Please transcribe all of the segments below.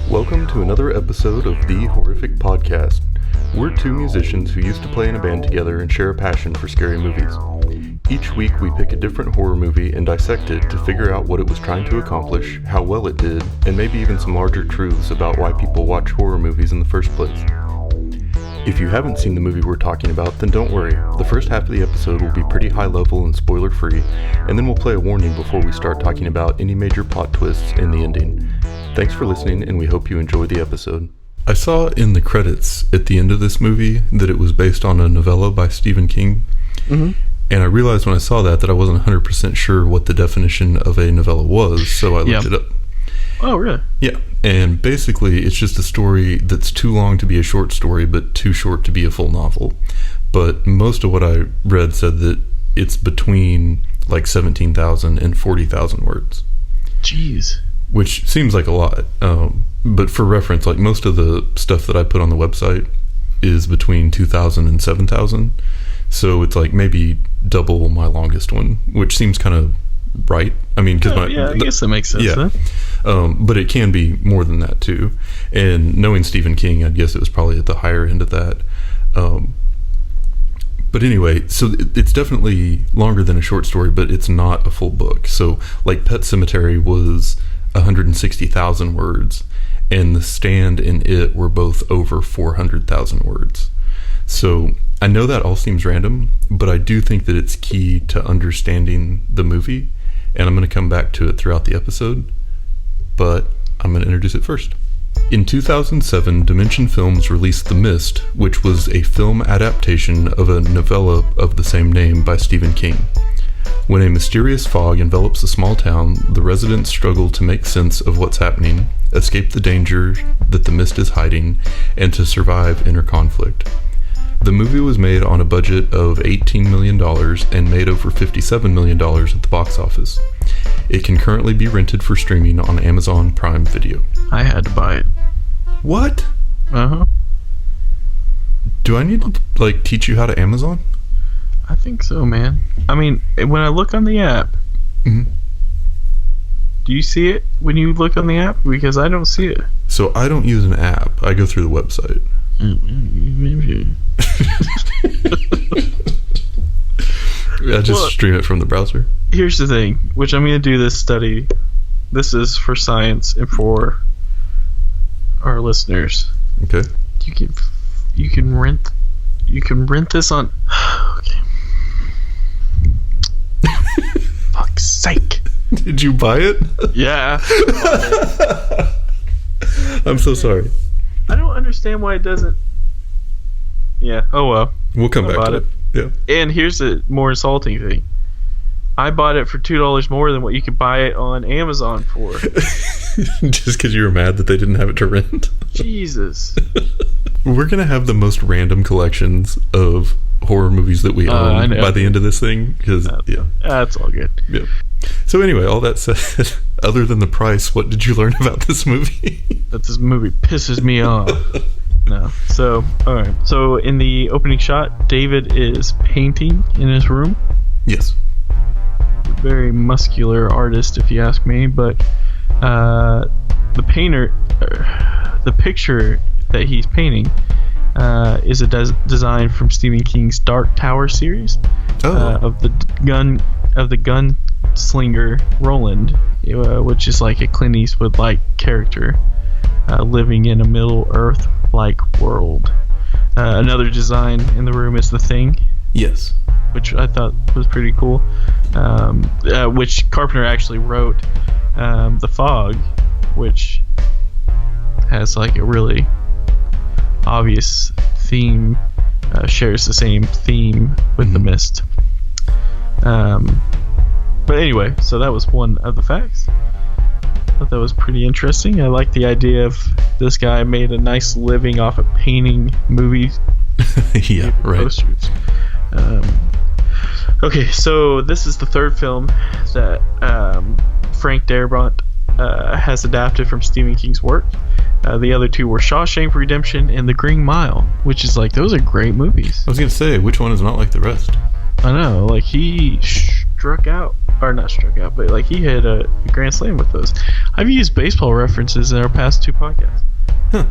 Welcome to another episode of The Horrific Podcast. We're two musicians who used to play in a band together and share a passion for scary movies. Each week we pick a different horror movie and dissect it to figure out what it was trying to accomplish, how well it did, and maybe even some larger truths about why people watch horror movies in the first place. If you haven't seen the movie we're talking about, then don't worry. The first half of the episode will be pretty high level and spoiler free, and then we'll play a warning before we start talking about any major plot twists in the ending. Thanks for listening, and we hope you enjoy the episode. I saw in the credits at the end of this movie that it was based on a novella by Stephen King, and I realized when I saw that I wasn't 100% sure what the definition of a novella was, so I looked it up. Oh, really? Yeah, and basically it's just a story that's too long to be a short story, but too short to be a full novel. But most of what I read said that it's between like 17,000 and 40,000 words. Jeez. Which seems like a lot. But for reference, like most of the stuff that I put on the website is between 2,000 and 7,000. So it's like maybe double my longest one, which seems kind of right. I mean, because I guess that makes sense. Yeah. But it can be more than that too. And knowing Stephen King, I'd guess it was probably at the higher end of that. But anyway, so it's definitely longer than a short story, but it's not a full book. So like Pet Sematary was 160,000 words, and The Stand and It were both over 400,000 words. So I know that all seems random, but I do think that it's key to understanding the movie, and I'm going to come back to it throughout the episode, but I'm going to introduce it first. In 2007, Dimension Films released The Mist, which was a film adaptation of a novella of the same name by Stephen King. When a mysterious fog envelops a small town, the residents struggle to make sense of what's happening, escape the danger that the mist is hiding, and to survive inner conflict. The movie was made on a budget of $18 million and made over $57 million at the box office. It can currently be rented for streaming on Amazon Prime Video. I had to buy it. What? Uh-huh. Do I need to, teach you how to Amazon? I think so, man. I mean, when I look on the app, do you see it when you look on the app? Because I don't see it. So I don't use an app. I go through the website. I just stream it from the browser. Here's the thing, which I'm going to do this study. This is for science and for our listeners. Okay. You can rent this on. Okay. Fuck's sake. Did you buy it? Yeah. I'm so sorry. I don't understand why it doesn't. Yeah. Oh well. We'll come back to it. Yeah. And here's the more insulting thing. I bought it for $2 more than what you could buy it on Amazon for. Just because you were mad that they didn't have it to rent? Jesus. We're going to have the most random collections of horror movies that we own by the end of this thing. That's all good. Yeah. So anyway, all that said, other than the price, what did you learn about this movie? That this movie pisses me off. No. So, alright. So in the opening shot, David is painting in his room. Yes. Very muscular artist, if you ask me, but the picture that he's painting is a design from Stephen King's Dark Tower series of the gunslinger Roland, which is like a Clint Eastwood-like character living in a Middle-Earth-like world. Another design in the room is The Thing. Yes. Which I thought was pretty cool. Which Carpenter actually wrote The Fog, which has like a really obvious theme, shares the same theme with The Mist. But anyway, so that was one of the facts. I thought that was pretty interesting. I like the idea of this guy made a nice living off of painting movies. Yeah, right. Posters. Okay, so this is the third film that Frank Darabont has adapted from Stephen King's work. The other two were Shawshank Redemption and The Green Mile, which is like, those are great movies. I was going to say, which one is not like the rest? I know, like he struck out, or not struck out, but like he hit a grand slam with those. I've used baseball references in our past 2 podcasts. Huh.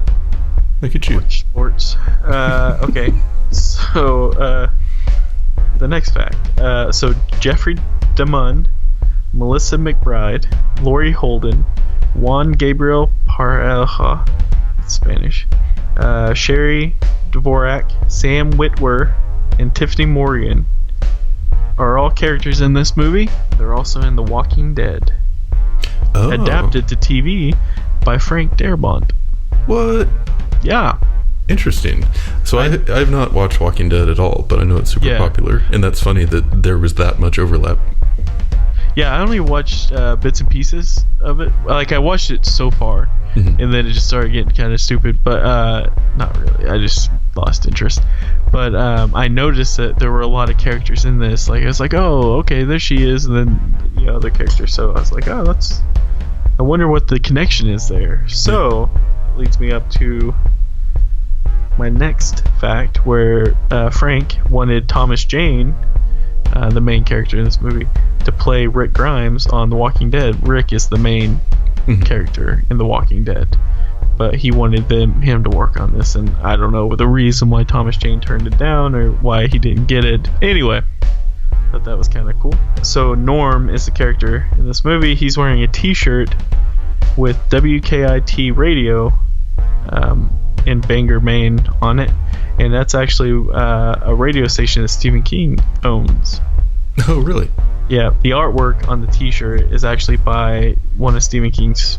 Look at you. Sports. Okay. So, the next fact. So, Jeffrey DeMunn, Melissa McBride, Laurie Holden, Juan Gabriel Pareja, Spanish, Sherry Dvorak, Sam Witwer, and Tiffany Morgan are all characters in this movie. They're also in The Walking Dead. Oh. Adapted to TV by Frank Darabont. What? Yeah. Interesting. So I have not watched Walking Dead at all, but I know it's super popular, and that's funny that there was that much overlap. Yeah, I only watched bits and pieces of it. Like, I watched it so far, and then it just started getting kind of stupid, but not really. I just lost interest. But I noticed that there were a lot of characters in this. Like, I was like, oh, okay, there she is, and then, other characters. So I was like, oh, I wonder what the connection is there. So, it leads me up to my next fact, where Frank wanted Thomas Jane, the main character in this movie, to play Rick Grimes on The Walking Dead. Rick is the main character in The Walking Dead, but he wanted him to work on this, and I don't know the reason why Thomas Jane turned it down or why he didn't get it. Anyway, but that was kind of cool. So Norm is the character in this movie. He's wearing a t-shirt with WKIT radio in Bangor, Maine on it, and that's actually a radio station that Stephen King owns. Oh, really? Yeah, the artwork on the t-shirt is actually by one of Stephen King's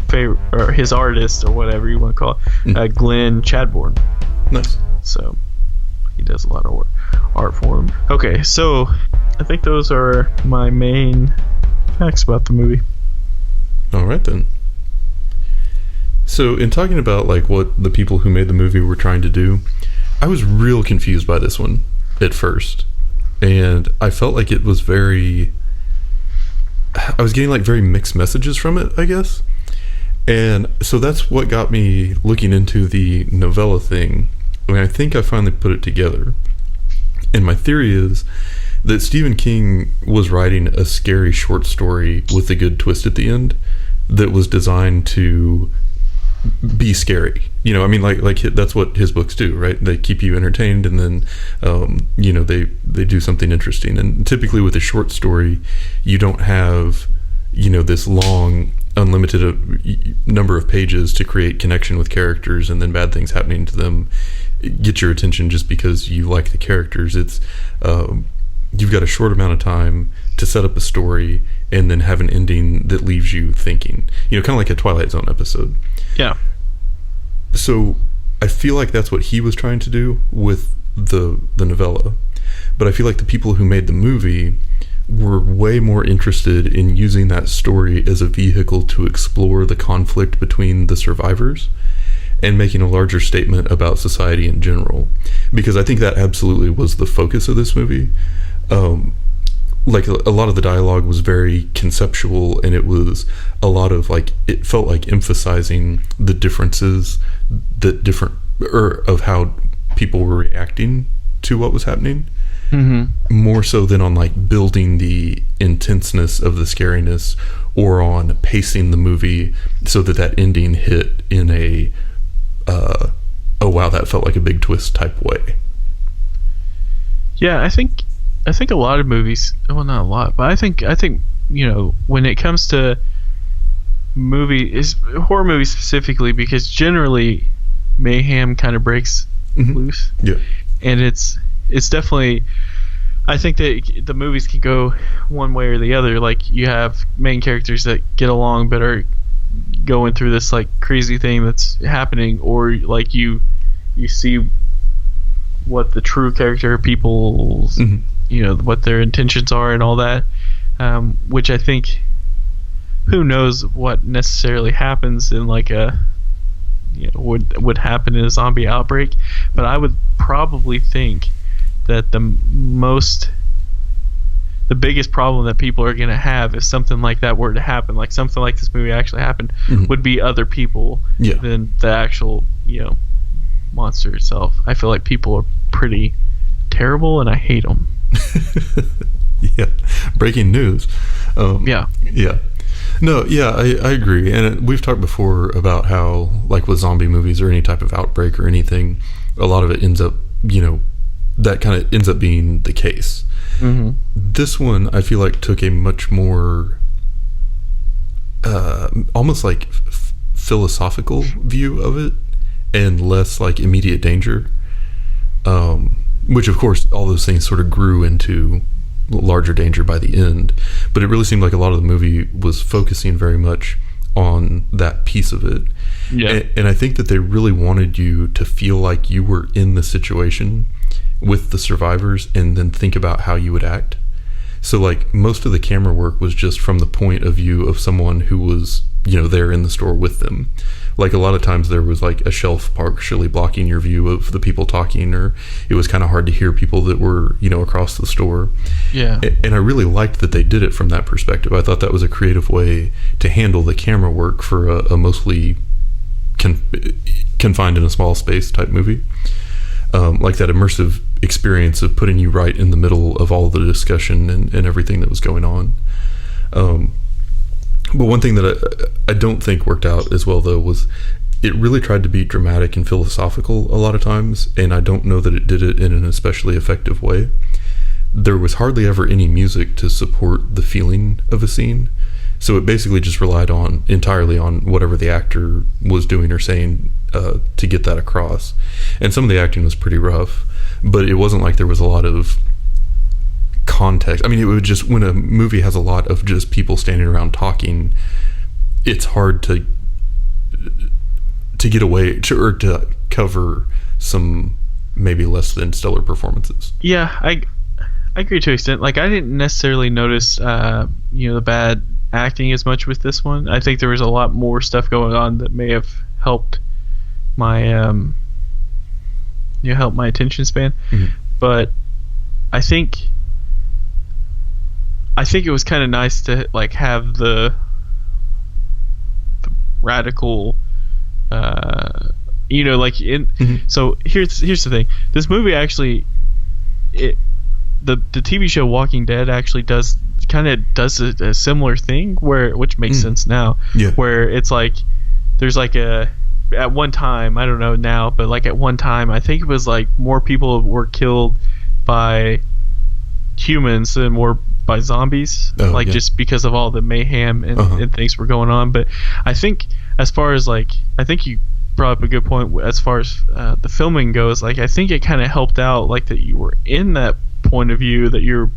favorite, or his artist, or whatever you want to call it, Glenn Chadbourne. Nice. So he does a lot of art for him. Okay, so I think those are my main facts about the movie. All right then. So in talking about like what the people who made the movie were trying to do, I was real confused by this one at first. And I felt like it was I was getting like very mixed messages from it, I guess. And so that's what got me looking into the novella thing. I mean, I think I finally put it together. And my theory is that Stephen King was writing a scary short story with a good twist at the end that was designed to be scary. I mean, like that's what his books do, right? They keep you entertained, and then they do something interesting. And typically with a short story, you don't have this long unlimited number of pages to create connection with characters, and then bad things happening to them get your attention just because you like the characters. It's you've got a short amount of time to set up a story and then have an ending that leaves you thinking, kind of like a Twilight Zone episode. Yeah. So I feel like that's what he was trying to do with the novella, but I feel like the people who made the movie were way more interested in using that story as a vehicle to explore the conflict between the survivors and making a larger statement about society in general, because I think that absolutely was the focus of this movie. Like a lot of the dialogue was very conceptual, and it was a lot of it felt like emphasizing the differences of how people were reacting to what was happening, more so than on building the intenseness of the scariness or on pacing the movie so that ending hit in a oh wow, that felt like a big twist type way. Yeah, I think a lot of movies, well, not a lot, but I think when it comes to horror movies specifically, because generally mayhem kind of breaks loose. Yeah. And it's definitely, I think that the movies can go one way or the other. Like, you have main characters that get along but are going through this crazy thing that's happening, or you see what the true character people's what their intentions are and all that, which I think, who knows what necessarily happens in would happen in a zombie outbreak, but I would probably think that the biggest problem that people are going to have if something like that were to happen, like something like this movie actually happened, would be other people than the actual monster itself. I feel like people are pretty terrible, and I hate them. Yeah, breaking news. Yeah. No, yeah, I agree. And we've talked before about how, like with zombie movies or any type of outbreak or anything, a lot of it ends up, that kind of ends up being the case. Mm-hmm. This one, I feel like, took a much more almost like philosophical view of it and less like immediate danger. Which, of course, all those things sort of grew into larger danger by the end. But it really seemed like a lot of the movie was focusing very much on that piece of it. Yeah. And I think that they really wanted you to feel like you were in the situation with the survivors and then think about how you would act. So, like, most of the camera work was just from the point of view of someone who was, there in the store with them. Like, a lot of times there was, like, a shelf partially blocking your view of the people talking, or it was kind of hard to hear people that were, across the store. Yeah. And I really liked that they did it from that perspective. I thought that was a creative way to handle the camera work for a mostly confined in a small space type movie. Like that immersive experience of putting you right in the middle of all the discussion and everything that was going on. But one thing that I don't think worked out as well, though, was it really tried to be dramatic and philosophical a lot of times, and I don't know that it did it in an especially effective way. There was hardly ever any music to support the feeling of a scene, so it basically just relied entirely on whatever the actor was doing or saying to get that across. And some of the acting was pretty rough, but it wasn't like there was a lot of context. I mean, it would just, when a movie has a lot of just people standing around talking, it's hard to get away or to cover some maybe less than stellar performances. Yeah, I agree to an extent. Like, I didn't necessarily notice the bad acting as much with this one. I think there was a lot more stuff going on that may have helped my help my attention span. Mm-hmm. But I think it was kind of nice to like have the radical like in mm-hmm. So here's the thing. This movie actually, the TV show Walking Dead actually does a similar thing which makes sense now. Yeah. Where it's like there's like at one time, I don't know now, but like at one time I think it was like more people were killed by humans than were by zombies, just because of all the mayhem and things were going on. But I think as far as like, I think you brought up a good point as far as the filming goes. Like, I think it kind of helped out, like, that you were in that point of view, that you're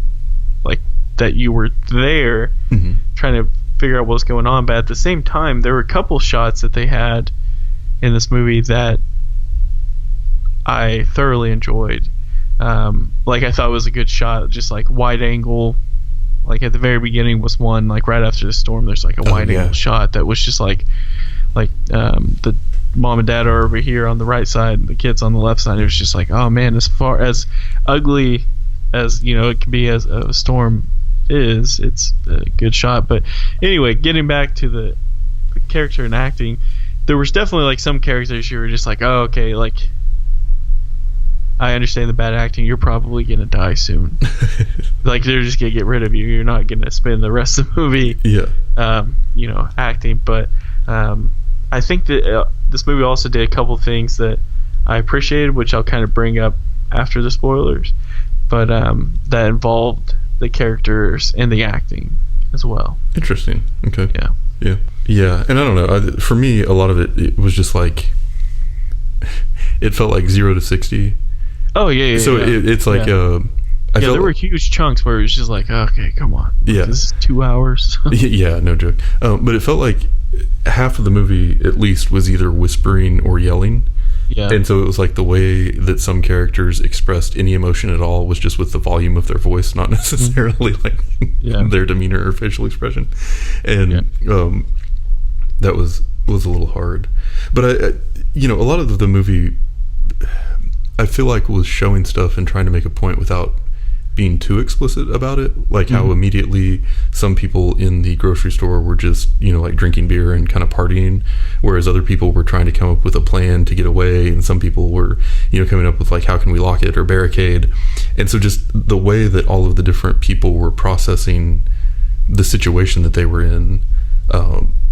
like that you were there mm-hmm. trying to figure out what's going on. But at the same time, there were a couple shots that they had in this movie that I thoroughly enjoyed. Like, I thought it was a good shot, just like wide angle. Like at the very beginning was one, like right after the storm, there's like a wide angle shot that was just like the mom and dad are over here on the right side, the kids on the left side. It was just like, oh man, as far as ugly as it can be as a storm is, it's a good shot. But anyway, getting back to the character and acting, there was definitely like some characters you were just like, oh, okay, like, I understand the bad acting, you're probably gonna die soon. Like, they're just gonna get rid of you, you're not gonna spend the rest of the movie acting. But I think that this movie also did a couple things that I appreciated, which I'll kind of bring up after the spoilers, but that involved the characters and the acting as well. Interesting. Okay. Yeah. And I don't know, for me, a lot of it was just like, it felt like 0 to 60. Oh yeah. So it's like there were huge chunks where it was just like, okay, come on, this is 2 hours. Yeah, no joke. But it felt like half of the movie at least was either whispering or yelling. Yeah. And so it was like the way that some characters expressed any emotion at all was just with the volume of their voice, not necessarily like their demeanor or facial expression. And that was a little hard. But I a lot of the movie, I feel like, was showing stuff and trying to make a point without being too explicit about it, like how immediately some people in the grocery store were just like drinking beer and kind of partying, whereas other people were trying to come up with a plan to get away, and some people were coming up with like, how can we lock it or barricade. And so just the way that all of the different people were processing the situation that they were in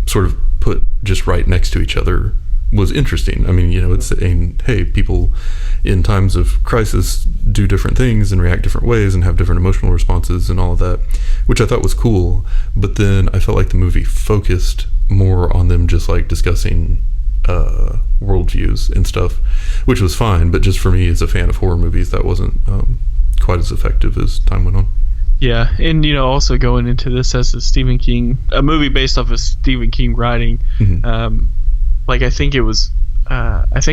sort of put just right next to each other was interesting. I mean, it's saying, hey, people in times of crisis do different things and react different ways and have different emotional responses and all of that, which I thought was cool. But then I felt like the movie focused more on them just like discussing worldviews and stuff, which was fine. But just for me as a fan of horror movies, that wasn't quite as effective as time went on. Yeah, and also going into this as a movie based off of Stephen King writing, like I think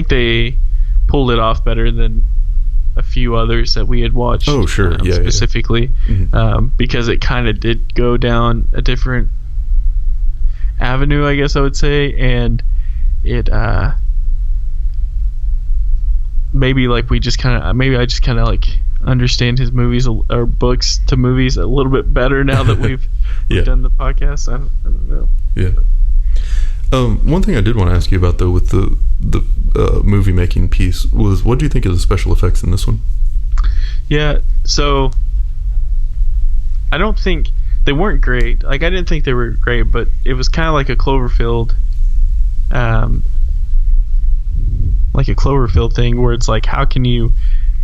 they pulled it off better than a few others that we had watched. Oh, sure, specifically, because it kind of did go down a different avenue, I guess I would say, and it maybe I just kind of like understand his movies or books to movies a little bit better now that we've done the podcast. I don't know. Yeah. One thing I did want to ask you about though with the movie making piece was, what do you think of the special effects in this one? Yeah, so I don't think they weren't great. Like I didn't think they were great, but it was kind of like a Cloverfield thing where it's like, how can you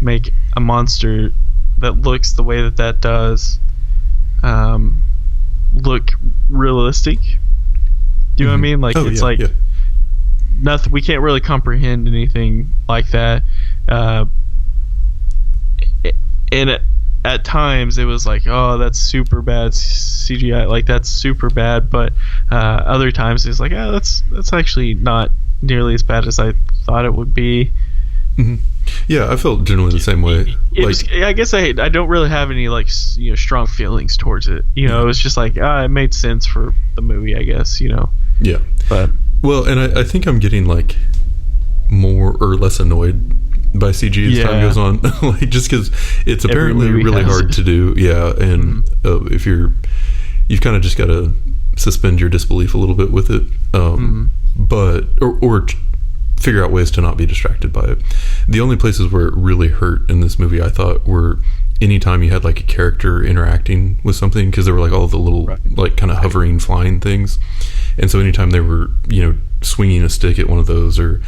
make a monster that looks the way that does look realistic? Do you know what I mean? Like nothing. We can't really comprehend anything like that. And at times it was like, oh, that's super bad CGI. Like that's super bad. But other times it's like, oh, that's actually not nearly as bad as I thought it would be. Mm-hmm. Yeah, I felt generally the same way. I guess I don't really have any strong feelings towards it. It was just like it made sense for the movie, I guess. Yeah. But and I think I'm getting like more or less annoyed by CG as time goes on, like just because it's apparently really hard to do. Yeah, and if you've kind of just got to suspend your disbelief a little bit with it, but or figure out ways to not be distracted by it. The only places where it really hurt in this movie, I thought, were anytime you had like a character interacting with something, because there were like all the little like kind of hovering flying things, and so anytime they were swinging a stick at one of those, or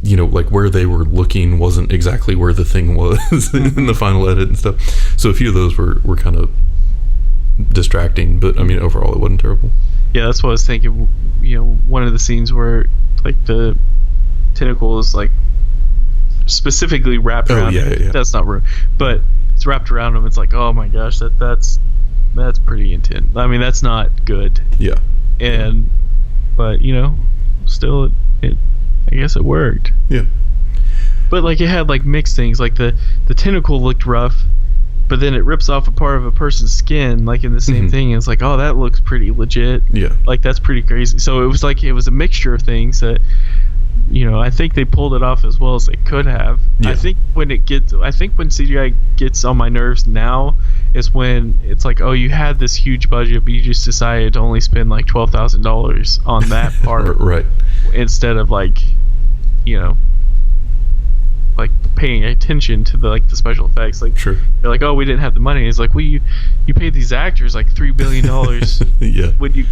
like where they were looking wasn't exactly where the thing was in the final edit and stuff. So a few of those were kind of distracting, but I mean overall it wasn't terrible. Yeah, that's what I was thinking. One of the scenes where like the tentacle is like specifically wrapped around him. Yeah. That's not rude, but it's wrapped around him. It's like, oh my gosh, that's pretty intense. I mean, that's not good. Yeah. But still it I guess it worked. Yeah. But like it had like mixed things. Like the tentacle looked rough, but then it rips off a part of a person's skin like in the same thing, and it's like, oh, that looks pretty legit. Yeah. Like that's pretty crazy. So it was a mixture of things that I think they pulled it off as well as they could have. Yeah. I think when CGI gets on my nerves now is when it's like, oh, you had this huge budget, but you just decided to only spend like $12,000 on that part, right? Instead of like paying attention to the special effects. Like, sure, they're like, oh, we didn't have the money. It's like, well, you paid these actors like $3 billion. Yeah. When you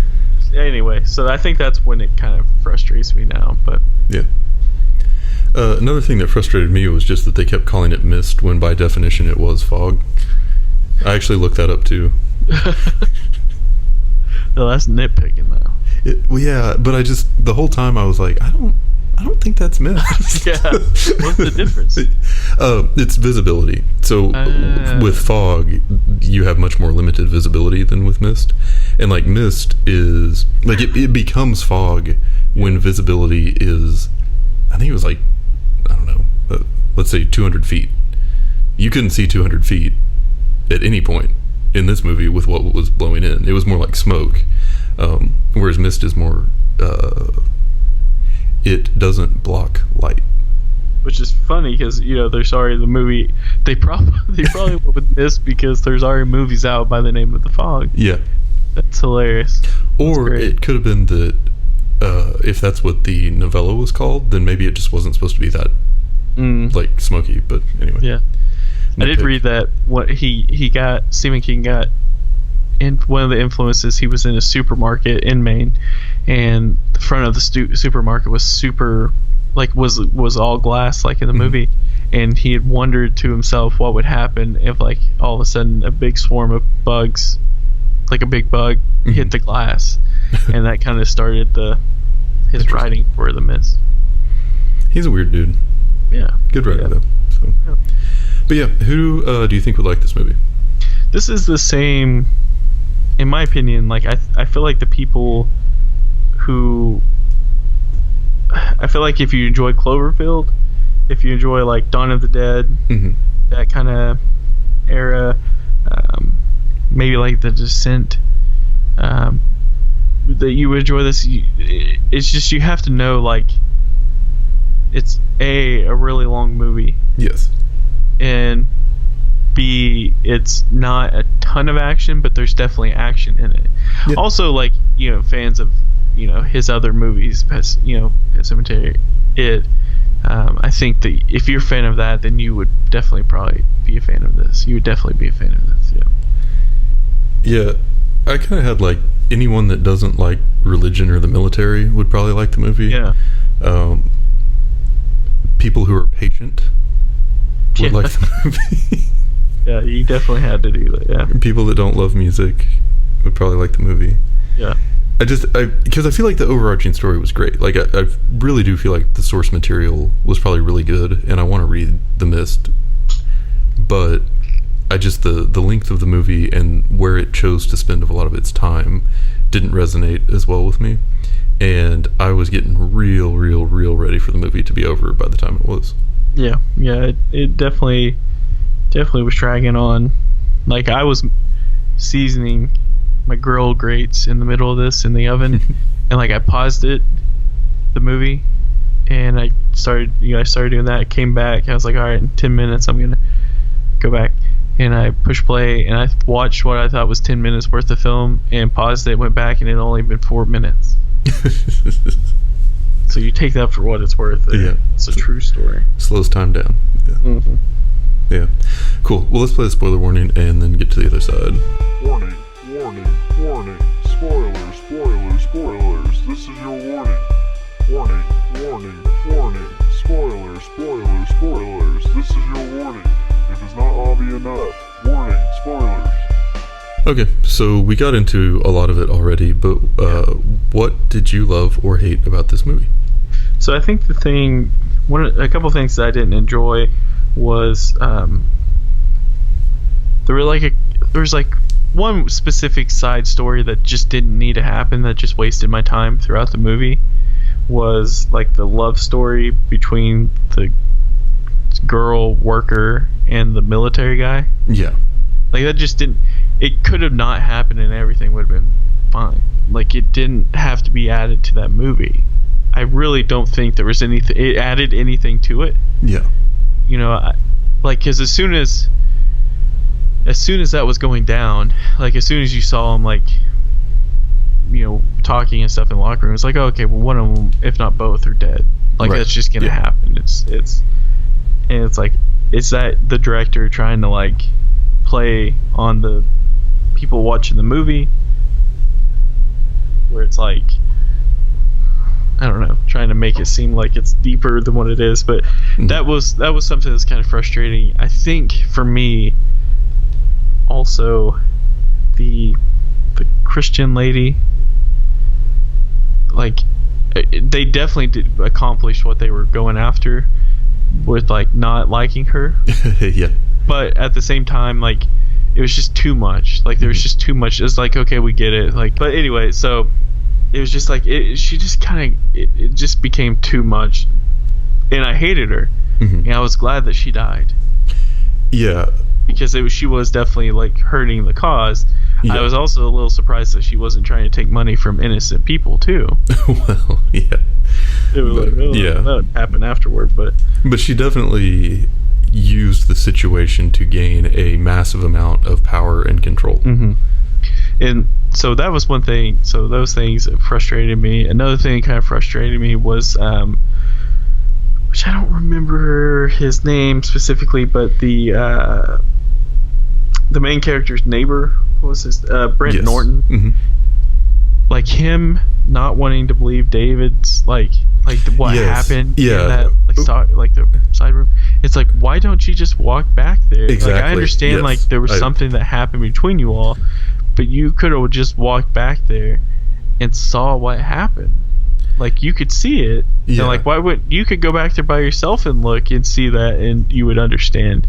anyway, so I think that's when it kind of frustrates me now. But yeah. Another thing that frustrated me was just that they kept calling it mist when by definition it was fog. I actually looked that up too. No, that's nitpicking though. Well, yeah, but the whole time I was like, I don't think that's mist. Yeah. What's the difference? It's visibility. So with fog, you have much more limited visibility than with mist. And like mist is like it becomes fog when visibility is, I think it was like, I don't know, let's say 200 feet. You couldn't see 200 feet at any point in this movie with what was blowing in. It was more like smoke, whereas mist is more it doesn't block light, which is funny because the movie they probably went with mist because there's already movies out by the name of The Fog. Yeah, that's hilarious. Or it could have been that if that's what the novella was called, then maybe it just wasn't supposed to be that like smoky. But anyway, yeah. I did read that what Stephen King got and one of the influences, he was in a supermarket in Maine, and the front of the supermarket was super, like was all glass like in the movie, and he had wondered to himself what would happen if like all of a sudden a big swarm of bugs, like a big bug, hit the glass, and that kind of started his writing for The Mist. He's a weird dude. Yeah, good writer though. So. Yeah. But yeah, who do you think would like this movie? This is the same, in my opinion. Like I feel like the people who, I feel like if you enjoy Cloverfield, if you enjoy like Dawn of the Dead, that kind of era, maybe like The Descent, that you would enjoy this. It's just you have to know like it's a really long movie. Yes. And B, it's not a ton of action, but there's definitely action in it. Yeah. Also, like, you know, fans of, you know, his other movies, Pet Sematary, I think that if you're a fan of that, then you would definitely probably be a fan of this. You would definitely be a fan of this, yeah. I kind of had, like, anyone that doesn't like religion or the military would probably like the movie. Yeah. People who are patient would like the movie. Yeah, you definitely had to do that. Yeah. People that don't love music would probably like the movie. Yeah. Because I feel like the overarching story was great. Like I really do feel like the source material was probably really good, and I want to read The Mist. But I just the length of the movie and where it chose to spend a lot of its time didn't resonate as well with me, and I was getting real ready for the movie to be over by the time it was. Yeah, it definitely was dragging on. Like I was seasoning my grill grates in the middle of this in the oven, and like I paused the movie, and I started doing that. I came back. I was like, all right, in 10 minutes I'm gonna go back, and I pushed play, and I watched what I thought was 10 minutes worth of film, and paused it, went back, and it had only been 4 minutes. So you take that for what it's worth. Yeah, it's a true story. Slows time down. Yeah. Yeah. Cool. Well, let's play the spoiler warning and then get to the other side. Warning, warning, warning. Spoilers, spoilers, spoilers. This is your warning. Warning, warning, warning. Spoilers, spoilers, spoilers. This is your warning. If it's not obvious enough, warning, spoilers. Okay, so we got into a lot of it already, but what did you love or hate about this movie? So I think a couple things that I didn't enjoy was there was like one specific side story that just didn't need to happen, that just wasted my time throughout the movie, was like the love story between the girl worker and the military guy. Yeah. Like that just didn't, it could have not happened and everything would have been fine. Like it didn't have to be added to that movie. I really don't think there was anything, it added anything to it. Yeah. You know, because as soon as that was going down, like as soon as you saw them, like, you know, talking and stuff in the locker room, it's like, oh, okay, well, one of them, if not both, are dead. Like that's just gonna happen. It's like, is that the director trying to like play on the people watching the movie, where it's like, I don't know, trying to make it seem like it's deeper than what it is, but that was something that's kind of frustrating. I think for me, also the Christian lady, like they definitely did accomplish what they were going after with like not liking her. Yeah. But at the same time, like it was just too much. Like there was just too much. It's like, okay, we get it. Like, but anyway, so it was just like she just kind of it just became too much, and I hated her. And I was glad that she died. Yeah. Because she was definitely like hurting the cause. Yeah. I was also a little surprised that she wasn't trying to take money from innocent people too. Well, yeah. It was like, oh, yeah, that would happen afterward, but she definitely used the situation to gain a massive amount of power and control. And so that was one thing. So those things frustrated me. Another thing kind of frustrated me was, which I don't remember his name specifically, but the main character's neighbor what was his Brent Yes. Norton, Mhm. like him not wanting to believe David's like what Yes. happened Yeah. in that like the side room. It's like, why don't you just walk back there? Like, Exactly. I understand Yes. like there was something that happened between you all, but you could have just walked back there and saw what happened. Like, you could see it. Yeah. And like, why would you could go back there by yourself and look and see that, and you would understand.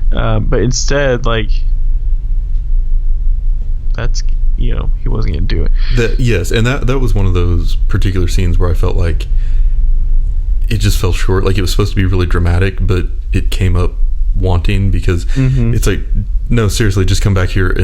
But instead, like, that's, he wasn't gonna do it. Yes, and that was one of those particular scenes where I felt like it just fell short. Like, it was supposed to be really dramatic, but it came up wanting, because it's like, no, seriously, just come back here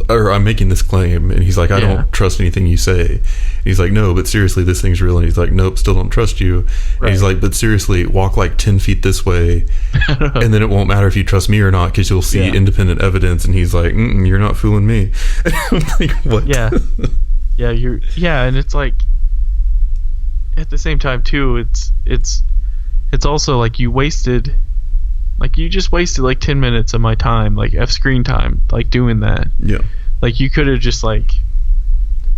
or I'm making this claim, and he's like, I don't trust anything you say. And he's like, no, but seriously, this thing's real. And he's like, nope, still don't trust you. Right. And he's like, but seriously, walk like 10 feet this way, and then it won't matter if you trust me or not, because you'll see independent evidence. And he's like, you're not fooling me. I'm like, what? Yeah. And it's like, at the same time too, it's also like you just wasted like 10 minutes of my time, like F screen time, like doing that. Yeah. Like, you could have just like,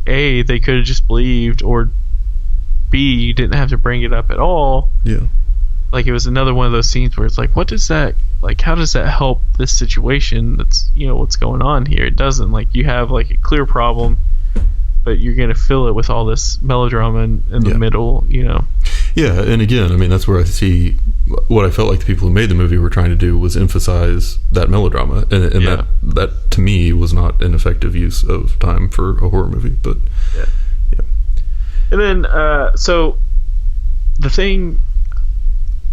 A, they could have just believed, or B, you didn't have to bring it up at all. Yeah. Like, it was another one of those scenes where it's like, what does that, like, how does that help this situation? That's, what's going on here. It doesn't. Like, you have like a clear problem, but you're gonna fill it with all this melodrama in the middle. Yeah, and again, I mean, that's where I see what I felt like the people who made the movie were trying to do was emphasize that melodrama, and that to me was not an effective use of time for a horror movie. But yeah. And then so the thing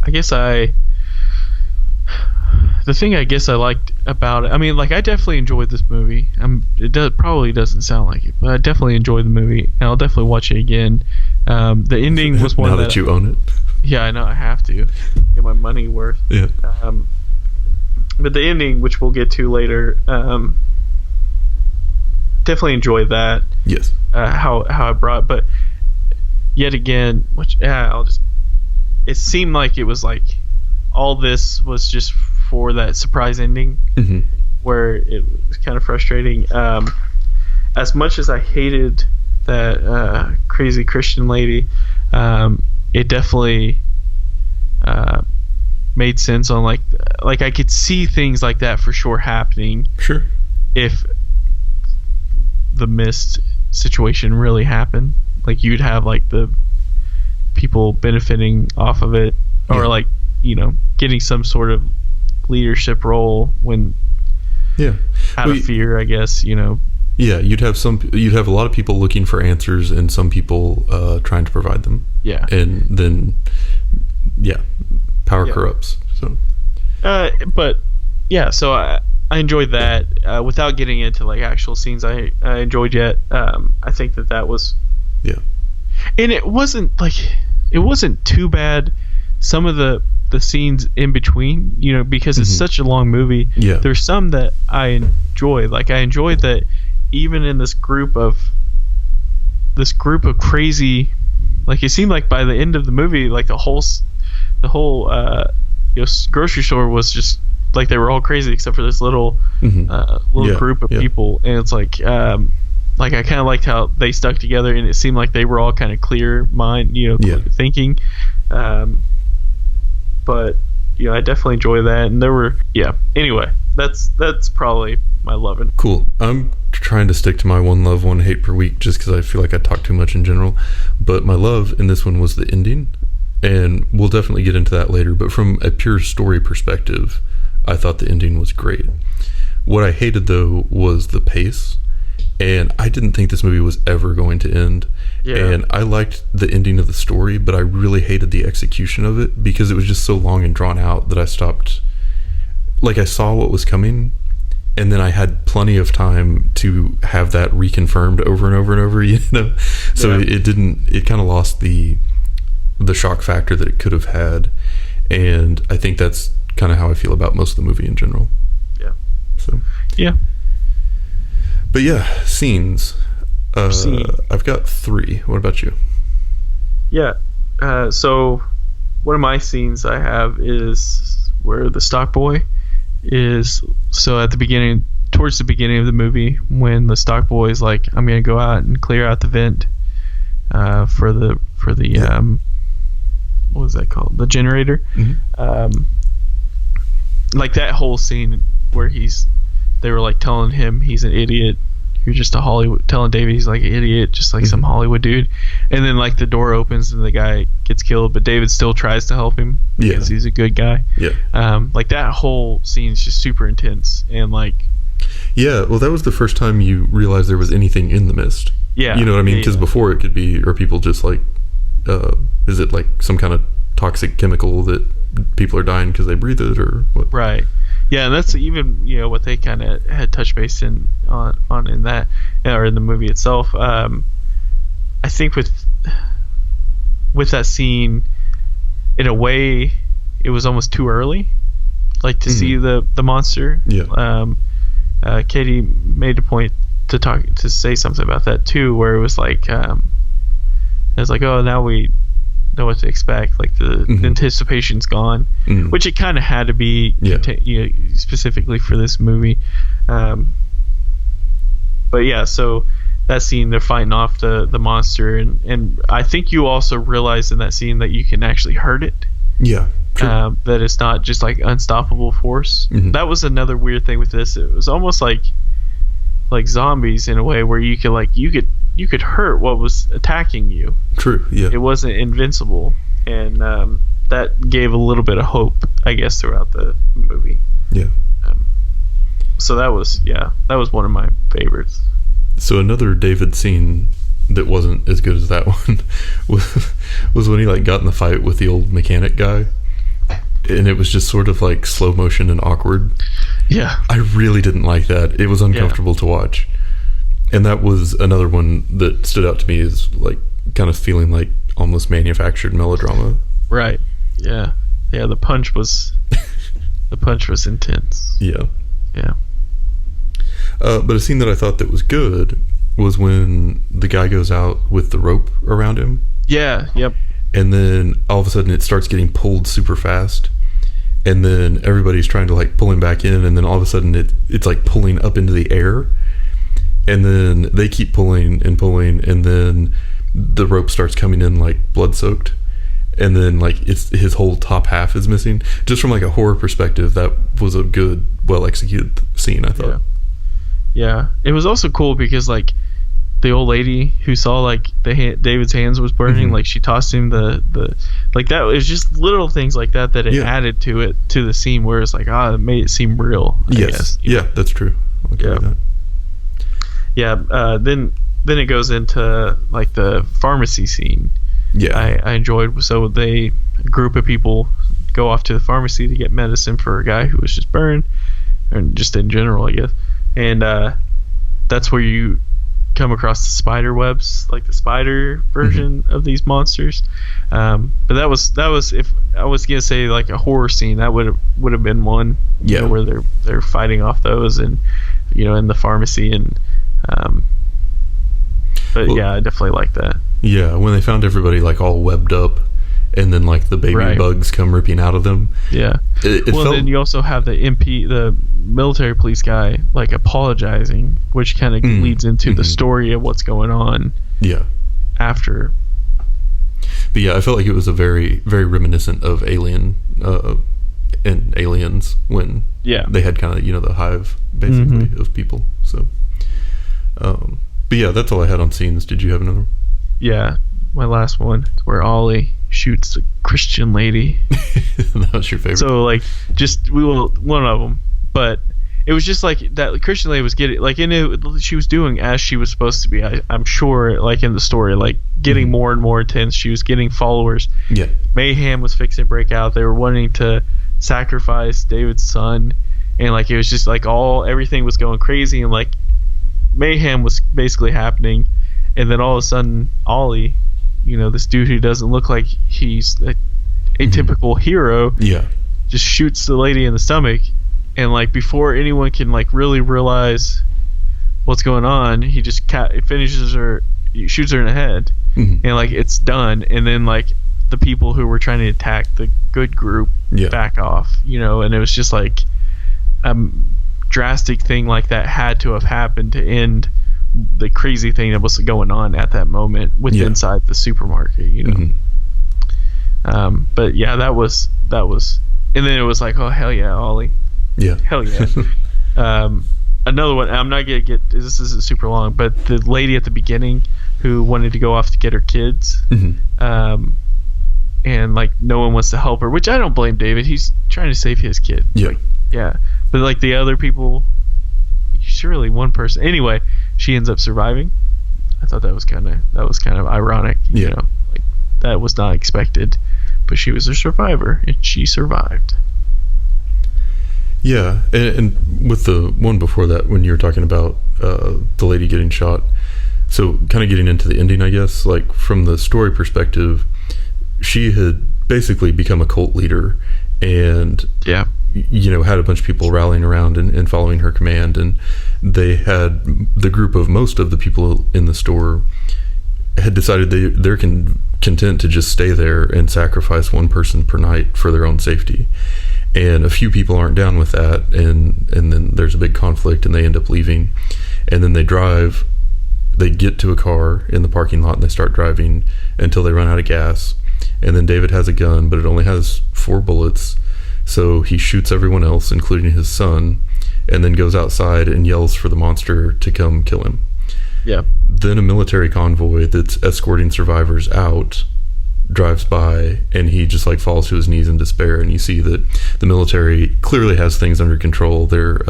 I guess I liked about it, I mean, like, I definitely enjoyed this movie. Probably doesn't sound like it, but I definitely enjoyed the movie, and I'll definitely watch it again. The ending was one now that you own it. Yeah, I know, I have to get my money worth. Yeah. But the ending, which we'll get to later, definitely enjoyed that. Yes. How I brought, but yet again, it seemed like it was like all this was just for that surprise ending, where it was kind of frustrating. As much as I hated that crazy Christian lady, it definitely made sense on like I could see things like that for sure happening. Sure. If the mist situation really happened, like, you'd have like the people benefiting off of it, or like, getting some sort of leadership role when out of fear, I guess. Yeah, you'd have a lot of people looking for answers, and some people trying to provide them. Yeah. And then power corrupts. So but yeah, so I enjoyed that. Without getting into like actual scenes I enjoyed yet, I think that was, and it wasn't too bad. Some of the scenes in between, because it's such a long movie. Yeah, there's some that I enjoyed. Like, I enjoyed that even in this group of crazy, like, it seemed like by the end of the movie, like the whole grocery store was just like they were all crazy except for this little group of people, and it's like I kind of liked how they stuck together, and it seemed like they were all kind of clear mind, thinking. But I definitely enjoy that, and there were anyway, that's probably my loving. Cool. I'm trying to stick to my one love, one hate per week, just because I feel like I talk too much in general. But my love in this one was the ending, and we'll definitely get into that later. But from a pure story perspective, I thought the ending was great. What I hated, though, was the pace, and I didn't think this movie was ever going to end. Yeah. And I liked the ending of the story, but I really hated the execution of it, because it was just so long and drawn out that I stopped. Like, I saw what was coming, and then I had plenty of time to have that reconfirmed over and over and over, So it kind of lost the shock factor that it could have had, and I think that's kind of how I feel about most of the movie in general. Yeah. So. Yeah. But yeah, scenes. I've got 3. What about you? Yeah. So one of my scenes I have is where the stock boy is. So at the beginning, towards the beginning of the movie when the stock boy is like, I'm gonna go out and clear out the vent for the what was that called, the generator. Like that whole scene where they were like telling him he's an idiot, you're just a Hollywood, telling David he's like an idiot, just like some Hollywood dude, and then like the door opens and the guy gets killed, but David still tries to help him because he's a good guy. Like that whole scene is just super intense, and like well, that was the first time you realized there was anything in the mist. You know what I mean? Because before it could be, or people just like is it like some kind of toxic chemical that people are dying because they breathe it, or what? Right. Yeah, and that's even, you know, what they kind of had touched base on in that, or in the movie itself. I think with that scene, in a way, it was almost too early, like to see the monster. Katie made a point to say something about that too, where it was like, oh, now we know what to expect, like the anticipation's gone, which it kind of had to be, you know, specifically for this movie. But yeah, so that scene, they're fighting off the monster, and I think you also realize in that scene that you can actually hurt it. That it's not just like unstoppable force. That was another weird thing with this. It was almost like zombies in a way, where you could hurt what was attacking you. It wasn't invincible, and that gave a little bit of hope, I guess, throughout the movie. So that was one of my favorites. So another David scene that wasn't as good as that one was when he like got in the fight with the old mechanic guy, and it was just sort of like slow motion and awkward. I really didn't like that. It was uncomfortable to watch. And that was another one that stood out to me as like kind of feeling like almost manufactured melodrama. Right. Yeah. The punch was intense. But a scene that I thought that was good was when the guy goes out with the rope around him. And then all of a sudden it starts getting pulled super fast, and then everybody's trying to like pull him back in, and then all of a sudden it's like pulling up into the air, and then they keep pulling, and then the rope starts coming in like blood soaked, and then like it's his whole top half is missing. Just from like a horror perspective, that was a good, well executed scene, I thought. It was also cool because like the old lady who saw like David's hands was burning, like she tossed him the like, that was just little things like that it added to the scene, where it's like, it made it seem real, I guess. That's true. I'll give you that. Then it goes into like the pharmacy scene. I enjoyed. So a group of people go off to the pharmacy to get medicine for a guy who was just burned, and just in general, I guess. And that's where you come across the spider webs, like the spider version of these monsters. But that was, if I was gonna say like a horror scene, that would have been one. You know, where they're fighting off those, and you know, in the pharmacy, and but I definitely like that. When they found everybody like all webbed up, and then like the baby bugs come ripping out of them. Then you also have the military police guy like apologizing, which kind of leads into the story of what's going on after. But I felt like it was a very, very reminiscent of Alien and Aliens, when they had kind of, you know, the hive basically of people. So but that's all I had on scenes. Did you have another? My last one, where Ollie shoots a Christian lady. That was your favorite? So like, one of them, but it was just like that Christian lady was getting like she was doing as she was supposed to be. I'm sure, like in the story, like getting more and more intense. She was getting followers. Mayhem was fixing to break out. They were wanting to sacrifice David's son, and like it was just like everything was going crazy, and like mayhem was basically happening. And then all of a sudden, Ollie, you know, this dude who doesn't look like he's a typical hero, just shoots the lady in the stomach, and like before anyone can like really realize what's going on, he just finishes her, shoots her in the head, and like it's done. And then like the people who were trying to attack the good group back off, you know, and it was just like drastic thing like that had to have happened to end the crazy thing that was going on at that moment inside the supermarket, you know. But yeah, that was, and then it was like, oh hell yeah, Ollie. Yeah. Hell yeah. Another one, I'm not gonna get, this isn't super long, but the lady at the beginning who wanted to go off to get her kids, and like no one wants to help her, which I don't blame David. He's trying to save his kid. Yeah. Like, yeah. But like the other people, surely one person. Anyway, she ends up surviving. I thought that was kind of ironic. You know, like that was not expected, but she was a survivor and she survived. Yeah, and with the one before that, when you were talking about the lady getting shot, so kind of getting into the ending, I guess, like from the story perspective, she had basically become a cult leader and, you know, had a bunch of people rallying around and following her command, and they had the group of most of the people in the store had decided they're content to just stay there and sacrifice one person per night for their own safety. And a few people aren't down with that, and then there's a big conflict and they end up leaving, and then they get to a car in the parking lot and they start driving until they run out of gas, and then David has a gun, but it only has 4 bullets, so he shoots everyone else, including his son, and then goes outside and yells for the monster to come kill him. Yeah. Then a military convoy that's escorting survivors out drives by, and he just like falls to his knees in despair, and you see that the military clearly has things under control. They're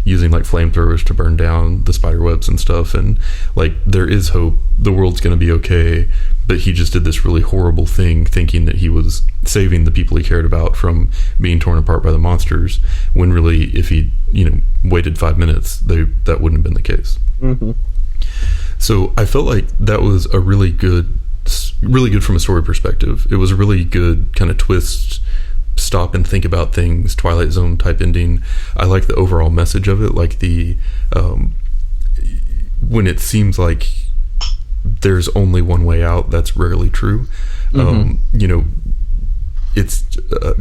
using like flamethrowers to burn down the spider webs and stuff, and like there is hope, the world's going to be okay, but he just did this really horrible thing thinking that he was saving the people he cared about from being torn apart by the monsters, when really if he, you know, waited 5 minutes, that wouldn't have been the case. So I felt like that was a really good from a story perspective. It was a really good kind of twist, stop and think about things, Twilight Zone type ending. I like the overall message of it, like the when it seems like there's only one way out, that's rarely true. You know, it's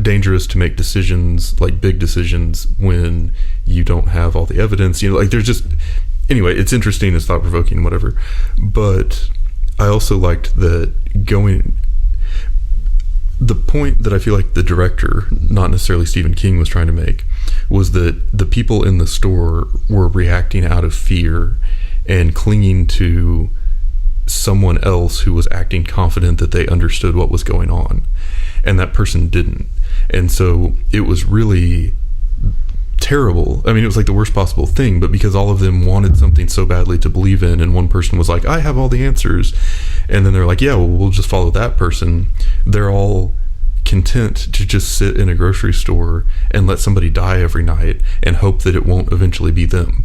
dangerous to make decisions, like big decisions, when you don't have all the evidence, you know, like there's just, anyway, it's interesting, it's thought-provoking, whatever. But I also liked that the point that I feel like the director, not necessarily Stephen King, was trying to make, was that the people in the store were reacting out of fear and clinging to someone else who was acting confident that they understood what was going on, and that person didn't. And so it was really terrible. I mean, it was like the worst possible thing, but because all of them wanted something so badly to believe in, and one person was like, I have all the answers, and then they're like, yeah, well, we'll just follow that person, they're all content to just sit in a grocery store and let somebody die every night and hope that it won't eventually be them.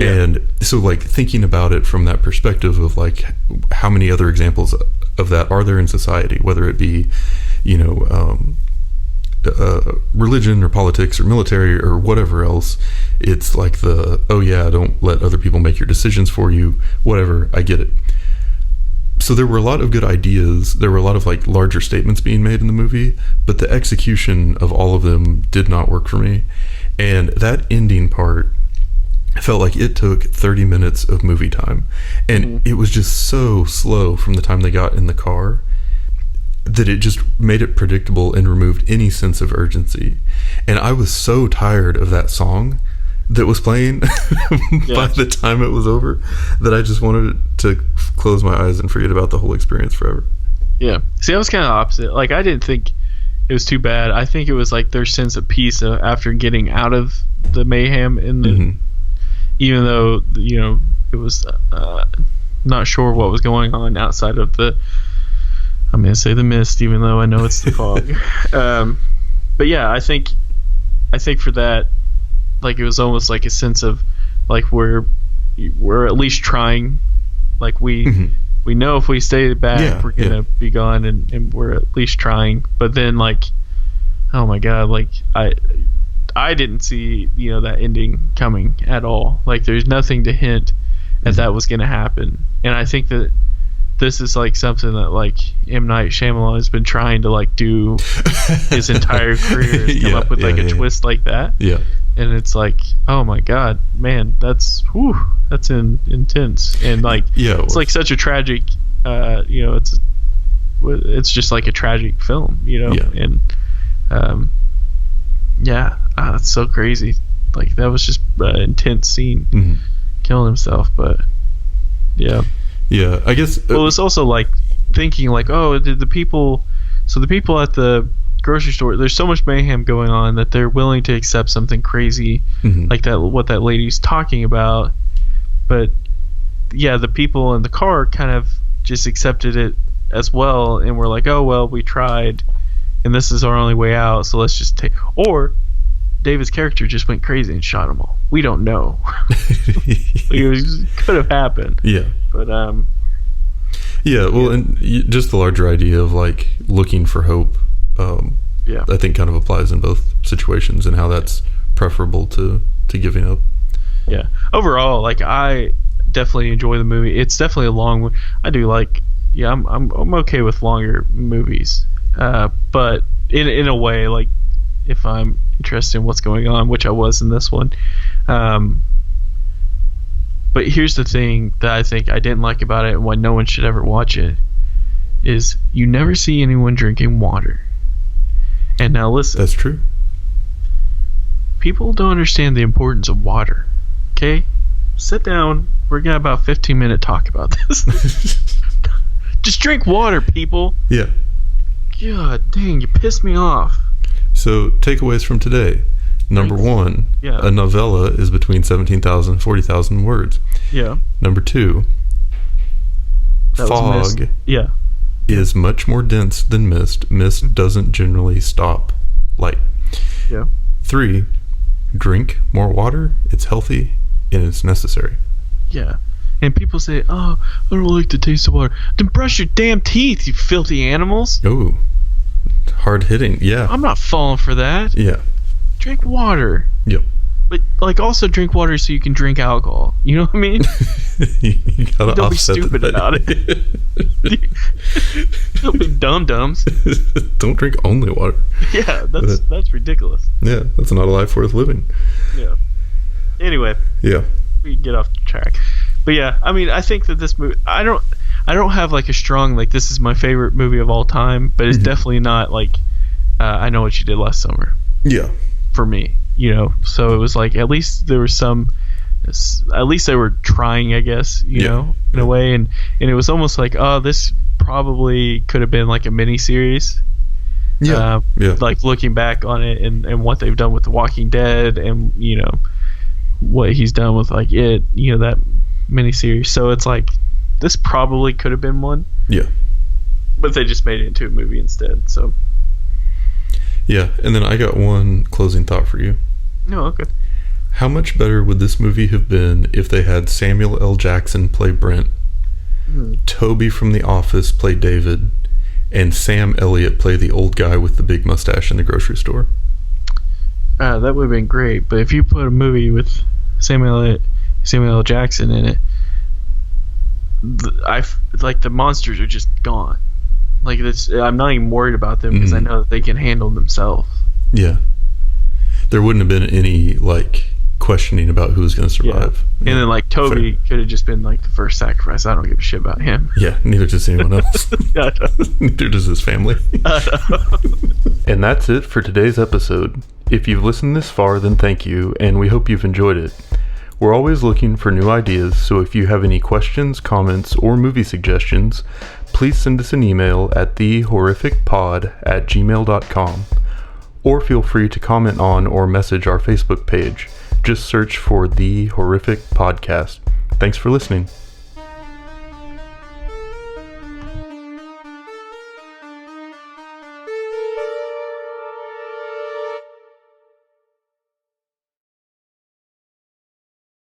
And so like thinking about it from that perspective of like how many other examples of that are there in society, whether it be, you know, religion or politics or military or whatever else, it's like oh yeah, don't let other people make your decisions for you, whatever, I get it. So there were a lot of good ideas, there were a lot of like larger statements being made in the movie, but the execution of all of them did not work for me. And that ending part felt like it took 30 minutes of movie time, and it was just so slow from the time they got in the car that it just made it predictable and removed any sense of urgency. And I was so tired of that song that was playing by the time it was over that I just wanted to close my eyes and forget about the whole experience forever. Yeah. See, I was kind of opposite. Like, I didn't think it was too bad. I think it was like their sense of peace after getting out of the mayhem in the, even though, you know, it was not sure what was going on outside of the, I'm going to say the mist, even though I know it's the fog. But yeah, I think for that, like, it was almost like a sense of like we're at least trying, like we know if we stay back, we're gonna be gone, and we're at least trying. But then, like, oh my god, like I didn't see, you know, that ending coming at all. Like, there's nothing to hint at that was gonna happen. And I think that this is like something that like M. Night Shyamalan has been trying to like do his entire career, is come up with like a twist like that. and it's like, oh my god, man, that's intense, and like it's like such a tragic, it's just like a tragic film, and that's so crazy. Like that was just an intense scene, killing himself, but yeah, I guess. Well, it's also like thinking like, oh, the people at the grocery store, there's so much mayhem going on that they're willing to accept something crazy like that, what that lady's talking about. But yeah, the people in the car kind of just accepted it as well, and we're like, oh well, we tried and this is our only way out, so let's just take. Or David's character just went crazy and shot them all. We don't know. It could have happened. Yeah, but and just the larger idea of like looking for hope, I think kind of applies in both situations, and how that's preferable to giving up. Yeah, overall, like I definitely enjoy the movie. It's definitely a long. I do like. Yeah, I'm okay with longer movies, but in a way, like if I'm interested in what's going on, which I was in this one. But here's the thing that I think I didn't like about it, and why no one should ever watch it, is you never see anyone drinking water. And now listen. That's true. People don't understand the importance of water. Okay? Sit down. We're going to have about 15-minute talk about this. Just drink water, people. Yeah. God dang, you pissed me off. So, takeaways from today. Number one, a novella is between 17,000 and 40,000 words. Yeah. Number two, fog is much more dense than mist. Mist doesn't generally stop light. Yeah. 3, drink more water. It's healthy and it's necessary. Yeah. And people say, oh, I don't like the taste of water. Then brush your damn teeth, you filthy animals. Ooh. Hard hitting. Yeah. I'm not falling for that. Yeah. Drink water. Yep. But like also drink water so you can drink alcohol. You know what I mean? You gotta don't be stupid about it. Don't be dum-dums. Don't drink only water. Yeah, that's ridiculous. Yeah, that's not a life worth living. Yeah. Anyway. Yeah. We can get off track. But yeah, I mean, I think that this movie, I don't have like a strong like this is my favorite movie of all time, but it's definitely not like I Know What You Did Last Summer. Yeah. For me, so it was like at least there was at least they were trying, I guess, in a way, and it was almost like, oh, this probably could have been like a mini series. Like looking back on it and what they've done with The Walking Dead and what he's done with like it, that mini series. So it's like this probably could have been one. Yeah. But they just made it into a movie instead. So. Yeah, and then I got one closing thought for you. No, okay. How much better would this movie have been if they had Samuel L. Jackson play Brent, Toby from The Office play David, and Sam Elliott play the old guy with the big mustache in the grocery store? That would have been great, but if you put a movie with Samuel L. Jackson in it, the monsters are just gone. Like I'm not even worried about them because I know that they can handle themselves. Yeah, there wouldn't have been any like questioning about who's going to survive. Yeah. And then like Toby could have just been like the first sacrifice. I don't give a shit about him. Yeah, neither does anyone else. Neither does his family. And that's it for today's episode. If you've listened this far, then thank you, and we hope you've enjoyed it. We're always looking for new ideas, so if you have any questions, comments, or movie suggestions, please send us an email at thehorrificpod@gmail.com, or feel free to comment on or message our Facebook page. Just search for The Horrific Podcast. Thanks for listening.